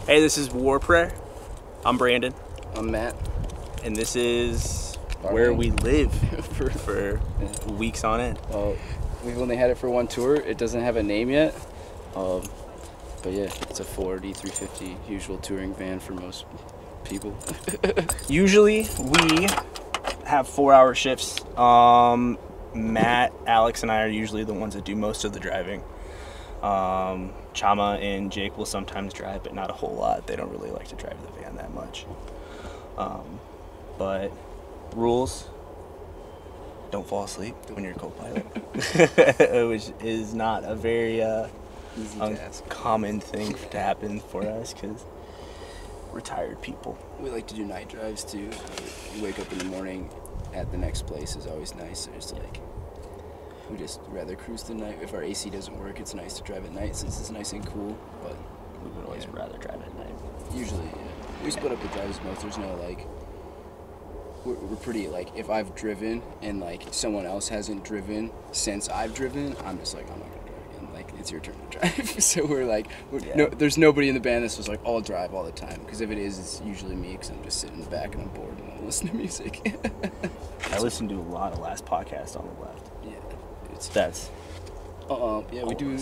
Hey, this is War Prayer. I'm Brandon. I'm Matt. And this is Our where home. we live for weeks on end. We've only had it for one tour. It doesn't have a name yet. But yeah, it's a 4D 350 usual touring van for most people. Usually we have 4-hour shifts. Matt, Alex, and I are usually the ones that do most of the driving. Chama and Jake will sometimes drive, but not a whole lot. They don't really like to drive the van that much. But rules: don't fall asleep when you're co-pilot, which is not a very uncommon thing to happen for us because we're tired people. We like to do night drives too. You wake up in the morning at the next place is always nice. There's we just rather cruise the night. If our AC doesn't work, it's nice to drive at night since it's nice and cool. But we would always rather drive at night. Usually, we split up the drives most. There's no we're pretty if I've driven and someone else hasn't driven since I've driven, I'm just I'm not gonna drive again. It's your turn to drive. So there's nobody in the band that's just I'll drive all the time, because if it is, it's usually me, because I'm just sitting in the back and I'm bored and I listen to music. I listened to a lot of last podcast on the left. Yeah. That's we do.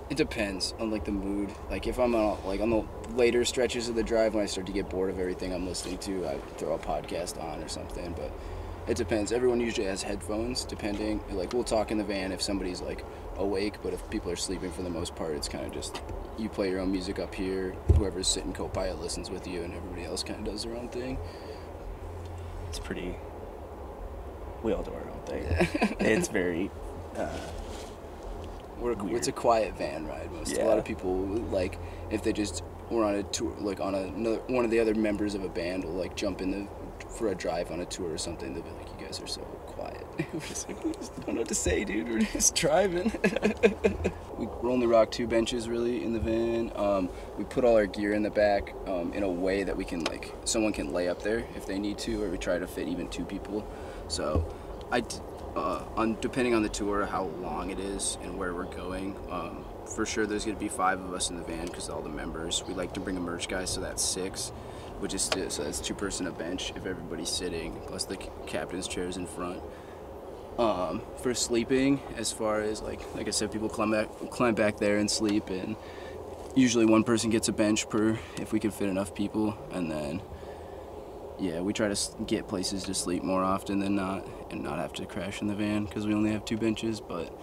It depends on the mood. If I'm on the later stretches of the drive, when I start to get bored of everything I'm listening to, I throw a podcast on or something. But it depends. Everyone usually has headphones, depending. We'll talk in the van if somebody's awake, but if people are sleeping, for the most part, it's kind of just you play your own music up here. Whoever's sitting co-pilot listens with you, and everybody else kind of does their own thing. It's pretty. We all do our own thing. It's very. It's a quiet van ride. A lot of people if they just were on a tour, one of the other members of a band will jump in for a drive on a tour or something. They'll be like, "You guys are so quiet." We're just we just don't know what to say, dude. We're just driving. We only rock 2 benches really in the van. We put all our gear in the back in a way that we can someone can lay up there if they need to, or we try to fit even 2 people. So depending on the tour, how long it is and where we're going, for sure there's going to be 5 of us in the van because all the members. We like to bring a merch guy, so that's 6, which is so that's 2 person a bench if everybody's sitting, plus the captain's chairs in front. For sleeping, as far as like I said, people climb back there and sleep, and usually 1 person gets a bench per, if we can fit enough people, and then we try to get places to sleep more often than not, and not have to crash in the van because we only have 2 benches. But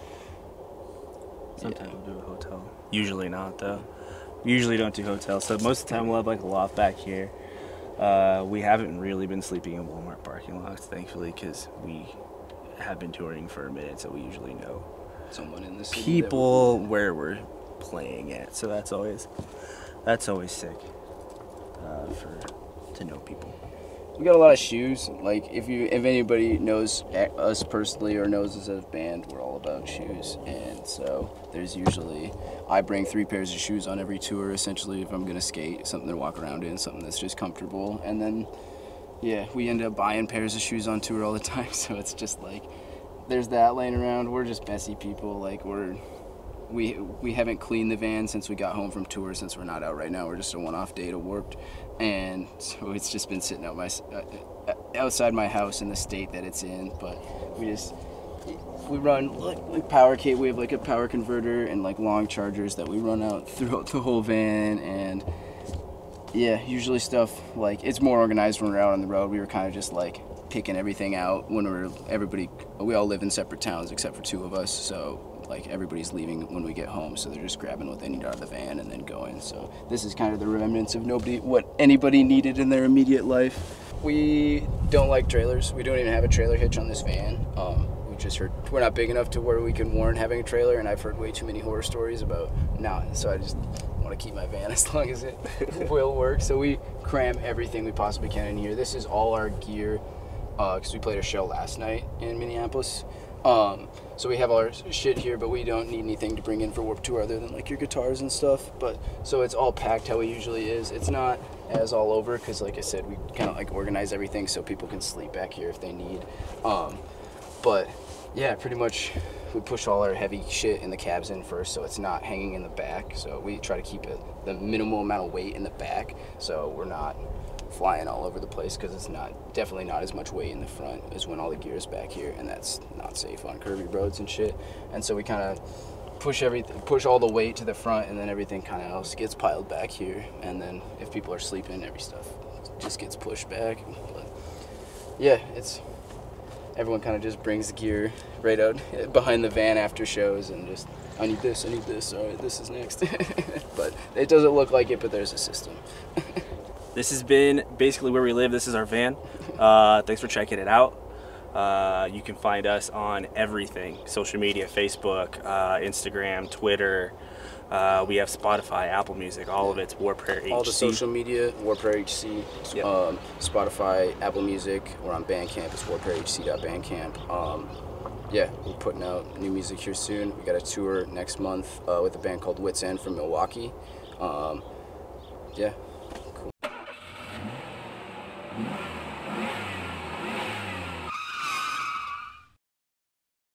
sometimes we'll do a hotel. Usually not, though. We usually don't do hotels, so most of the time we'll have a loft back here. We haven't really been sleeping in Walmart parking lots, thankfully, because we have been touring for a minute, so we usually know someone in the city, people where we're playing at. So that's always sick to know people. We got a lot of shoes. If anybody knows us personally or knows us as a band, we're all about shoes. And so there's usually, I bring 3 pairs of shoes on every tour, essentially, if I'm gonna skate, something to walk around in, something that's just comfortable. And then we end up buying pairs of shoes on tour all the time. So it's just there's that laying around. We're just messy people. We haven't cleaned the van since we got home from tour, since we're not out right now. We're just a one-off day to Warped, and so it's just been sitting outside my house in the state that it's in. But we run power cable. We have a power converter and long chargers that we run out throughout the whole van. And usually stuff it's more organized when we're out on the road. We were kind of just picking everything out when we all live in separate towns except for 2 of us, so everybody's leaving when we get home, so they're just grabbing what they need out of the van and then going. So this is kind of the remnants of what anybody needed in their immediate life. We don't like trailers. We don't even have a trailer hitch on this van. We just heard we're not big enough to where we can warrant having a trailer, and I've heard way too many horror stories about so I just want to keep my van as long as it will work. So we cram everything we possibly can in here. This is all our gear because we played a show last night in Minneapolis. So we have all our shit here, but we don't need anything to bring in for Warped Tour other than your guitars and stuff. But so it's all packed how it usually is. It's not as all over because, like I said, we kind of organize everything so people can sleep back here if they need. But Yeah, pretty much. We push all our heavy shit in the cabs in first, so it's not hanging in the back. So we try to keep it the minimal amount of weight in the back, so we're not flying all over the place, because it's definitely not as much weight in the front as when all the gear is back here, and that's not safe on curvy roads and shit. And so we kind of push all the weight to the front, and then everything kind of else gets piled back here. And then if people are sleeping, every stuff just gets pushed back. But yeah, everyone kind of just brings the gear right out behind the van after shows, and just, I need this, all right, this is next. But it doesn't look like it, but there's a system. This has been basically where we live. This is our van. Thanks for checking it out. You can find us on everything: social media, Facebook, Instagram, Twitter. We have Spotify, Apple Music, all of it's Warpair HC. All the social media, Warpair HC. Yep. Spotify, Apple Music. We're on Bandcamp. It's warpairhc.bandcamp. Yeah, we're putting out new music here soon. We got a tour next month with a band called Wits End from Milwaukee. Yeah.